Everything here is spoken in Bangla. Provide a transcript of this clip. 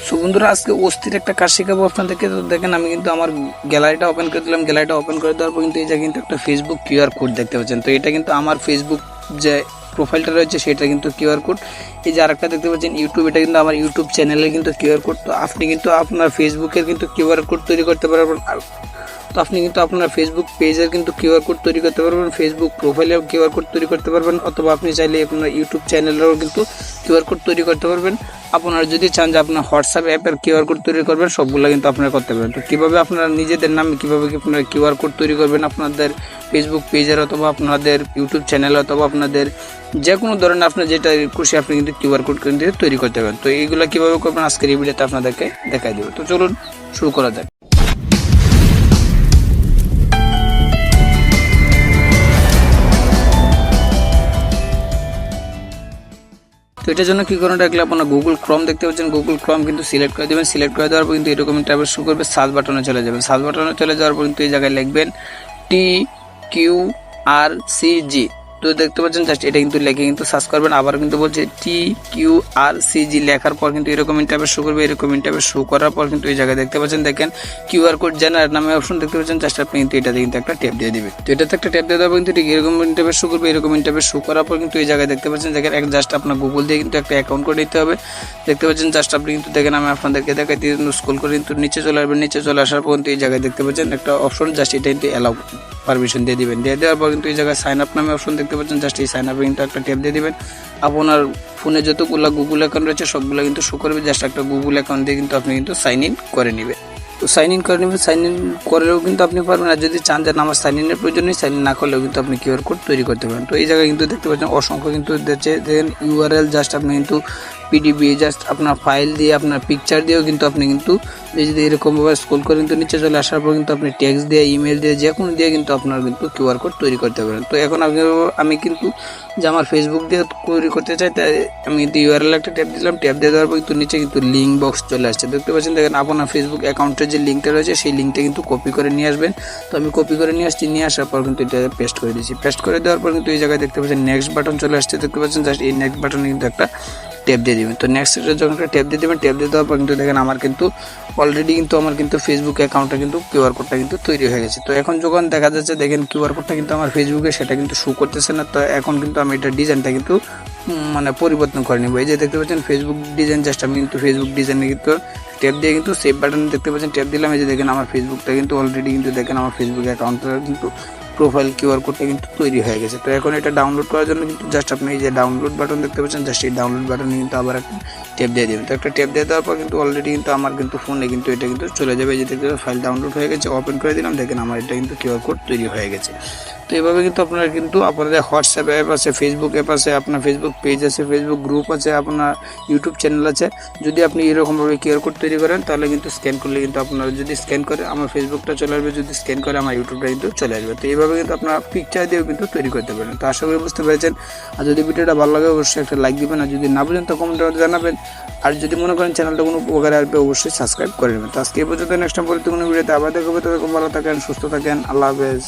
সো বন্ধুরা, আজকে অস্থির একটা কাজ শেখাবো আপনাদেরকে। তো দেখেন, আমি কিন্তু আমার গ্যালারিটা ওপেন করে দিলাম। গ্যালারিটা ওপেন করে দেওয়ার পর কিন্তু এই যে কিন্তু একটা ফেসবুক কিউআর কোড দেখতে পাচ্ছেন। তো এটা কিন্তু আমার ফেসবুক যে প্রোফাইলটা রয়েছে সেটা কিন্তু কিউআর কোড। এই যে আরেকটা দেখতে পাচ্ছেন ইউটিউব, এটা কিন্তু আমার ইউটিউব চ্যানেলের কিন্তু কিউআর কোড। তো আপনি কিন্তু আপনার ফেসবুকের কিন্তু কিউআর কোড তৈরি করতে পারবেন। তো আপনি কিন্তু আপনার ফেসবুক পেজের কিন্তু কিউআর কোড তৈরি করতে পারবেন, ফেসবুক প্রোফাইলেও কিউআর কোড তৈরি করতে পারবেন, অথবা আপনি চাইলে আপনার ইউটিউব চ্যানেলেরও কিন্তু কিউআর কোড তৈরি করতে পারবেন। আপনারা যদি চান যে আপনার হোয়াটসঅ্যাপ অ্যাপের কিউআর কোড তৈরি করবেন, সবগুলো কিন্তু আপনারা করতে পারবেন। তো কীভাবে আপনারা নিজেদের নামে কীভাবে আপনারা কিউআর কোড তৈরি করবেন আপনাদের ফেসবুক পেজের, অথবা আপনাদের ইউটিউব চ্যানেল, অথবা আপনাদের যে কোনো ধরনের আপনার যেটা খুশি আপনি কিন্তু কিউআর কোড কিন্তু তৈরি করতে পারবেন। তো এইগুলো কীভাবে করবেন আজকের এই ভিডিওতে আপনাদেরকে দেখাই দেবো। তো চলুন শুরু করা যাক। তো এটার জন্য কী করুন, রাখলে আপনার গুগল ক্রোম দেখতে পাচ্ছেন। গুগল ক্রোম কিন্তু সিলেক্ট করে দেবেন। সিলেক্ট করে দেওয়ার পর কিন্তু এরকম ইন্টারফেস শো করবে। সার্চ বাটনে চলে যাবেন। সার্চ বাটনে চলে যাওয়ার পর কিন্তু এই জায়গায় লিখবেন TQRCG। তো দেখতে পাচ্ছেন জাস্ট এটা কিন্তু লিখে কিন্তু সার্চ করবেন। আবার কিন্তু বলছে TQRCG লেখার পর কিন্তু এরকম ইন্টারফেস শো করবে। এরকম ইন্টারফেস শো করার পর কিন্তু এই জায়গায় দেখতে পাচ্ছেন, দেখেন কিউআর কোড জেনারেট নামে অপশন দেখতে পাচ্ছেন। জাস্ট আপনি কিন্তু এটাতে কিন্তু একটা ট্যাপ দিয়ে দিবেন। তো এটাতে একটা ট্যাপ দিয়ে দেওয়ার পর কিন্তু ঠিক এরকম ইন্টারফেস শো করবে। এরকম ইন্টারফেস শো করার পর কিন্তু এই জায়গায় দেখতে পাচ্ছেন, দেখেন জাস্ট আপনার গুগল দিয়ে কিন্তু একটা অ্যাকাউন্ট করে নিতে হবে। দেখতে পাচ্ছেন জাস্ট আপনি কিন্তু দেখেন, আমি আপনাদেরকে দেখাইতে স্ক্রল করে কিন্তু নিচে চলে আসবেন। নিচে চলে আসার পর কিন্তু এই জায়গায় দেখতে পাচ্ছেন একটা অপশন, জাস্ট এটা কিন্তু অ্যালাউ পারমিশন দিয়ে দিবেন। দিয়ে দেওয়ার পর কিন্তু এই জায়গায় সাইন আপ নামে অপশন দেখতে পাচ্ছেন। জাস্ট এই সাইন আপে কিন্তু একটা ট্যাপ দিয়ে দিবেন। আপনার ফোনে যতগুলো গুগল অ্যাকাউন্ট রয়েছে সবগুলো কিন্তু শো করবে। জাস্ট একটা গুগল অ্যাকাউন্ট দিয়ে কিন্তু আপনি কিন্তু সাইন ইন করে নেবেন। তো সাইন ইন করে নেবেন। সাইন ইন করেও কিন্তু আপনি পারবেন। আর যদি চান যে আমার সাইন ইনের প্রয়োজন নেই, সাইন ইন না করলেও কিন্তু আপনি কিউআর কোড তৈরি করতে পারেন। তো এই জায়গায় কিন্তু দেখতে পাচ্ছেন অসংখ্য কিন্তু দেখেন ইউআরএল, জাস্ট আপনি কিন্তু পিডিবি জাস্ট আপনার ফাইল দিয়ে আপনার পিকচার দিয়েও কিন্তু আপনি কিন্তু যদি এরকমভাবে স্ক্রল করে কিন্তু নিচে চলে আসার পর কিন্তু আপনি টেক্সট দিয়ে, ইমেল দিয়ে, যে কোনো দিয়ে কিন্তু আপনার কিন্তু কিউআর কোড তৈরি করতে পারেন। তো এখন আমি কিন্তু যে আমার ফেসবুক দিয়ে তৈরি করতে চাই, তাই আমি কিন্তু ইউআরএল একটা ট্যাপ দিলাম। ট্যাপ দিয়ে দেওয়ার পর কিন্তু নিচে কিন্তু লিঙ্ক বক্স চলে আসছে। দেখতে পাচ্ছেন, দেখেন আপনার ফেসবুক অ্যাকাউন্টের যে লিঙ্কটা রয়েছে সেই লিঙ্কটা কিন্তু কপি করে নিয়ে আসবেন। তো আমি কপি করে নিয়ে আসছি। নিয়ে আসার পর কিন্তু এটা পেস্ট করে দিচ্ছি। পেস্ট করে দেওয়ার পর কিন্তু এই জায়গায় দেখতে পাচ্ছেন নেক্সট বাটন চলে আসছে। দেখতে পাচ্ছেন জাস্ট এই নেক্সট বাটনে কিন্তু একটা ট্যাপ দিয়ে দেবেন। তো নেক্সট যখন একটা ট্যাপ দিয়ে দেবেন, ট্যাপ দিয়ে দেওয়ার পর কিন্তু দেখেন আমার কিন্তু অলরেডি কিন্তু আমার কিন্তু ফেসবুক অ্যাকাউন্টটা কিন্তু কিউআর কোডটা কিন্তু তৈরি হয়ে গেছে। তো এখন যখন দেখা যাচ্ছে, দেখেন কিউআর কোডটা কিন্তু আমার ফেসবুকে সেটা কিন্তু শো করতেছে না। তো এখন কিন্তু আমি এটা ডিজাইনটা কিন্তু মানে পরিবর্তন করে নেবো। এই যে দেখতে পাচ্ছেন ফেসবুক ডিজাইন, জাস্ট আমি কিন্তু ফেসবুক ডিজাইনে কিন্তু ট্যাপ দিয়ে কিন্তু সেভ বাটন দেখতে পাচ্ছেন, ট্যাপ দিলাম। এই যে দেখেন আমার ফেসবুকটা কিন্তু অলরেডি কিন্তু দেখেন আমার ফেসবুক অ্যাকাউন্টটা কিন্তু প্রোফাইল কিউআর কোডটা কিন্তু তৈরি হয়ে গেছে। তো এখন এটা ডাউনলোড করার জন্য কিন্তু জাস্ট আপনি এই যে ডাউনলোড বাটন দেখতে পাচ্ছেন, জাস্ট এই ডাউনলোড বাটনে কিন্তু আবার একটা ট্যাপ দিয়ে দেবেন। তো একটা ট্যাপ দিয়ে দেওয়ার পর কিন্তু অলরেডি কিন্তু আমার কিন্তু ফোনে কিন্তু এটা কিন্তু চলে যাবে। এই যে দেখতে ফাইল ডাউনলোড হয়ে গেছে, ওপেন করে দিলাম। দেখেন আমার এটা কিন্তু কিউআর কোড তৈরি হয়ে গেছে। তো এভাবে কিন্তু আপনারা কিন্তু আপনাদের হোয়াটসঅ্যাপ অ্যাপ আছে, ফেসবুক অ্যাপ আছে, আপনার ফেসবুক পেজ আছে, ফেসবুক গ্রুপ আছে, আপনার ইউটিউব চ্যানেল আছে। যদি আপনি এরকমভাবে কিউআর কোড তৈরি করেন, তাহলে কিন্তু স্ক্যান করলে কিন্তু আপনারা যদি স্ক্যান করে আমার ফেসবুকটা চলে আসবে, যদি স্ক্যান করে আমার ইউটিউবটা কিন্তু চলে আসবে। তো এইভাবে কিন্তু আপনার পিকচার দিয়েও কিন্তু তৈরি করতে পারেন। তো আশা করি বুঝতে পেরেছেন। আর যদি ভিডিওটা ভালো লাগে অবশ্যই একটা লাইক দিবেন। আর যদি না বুঝেন তো কমেন্টে জানাবেন। আর যদি মনে করেন চ্যানেলটা কোনো উপকারে আসবে, অবশ্যই সাবস্ক্রাইব করে নেবেন। তো আজকে এই পর্যন্ত, নেক্সট টাইম পরে কোনো ভিডিওতে আবার দেখাবো। ততক্ষণ ভালো থাকেন, সুস্থ থাকেন। আল্লাহ হাফেজ।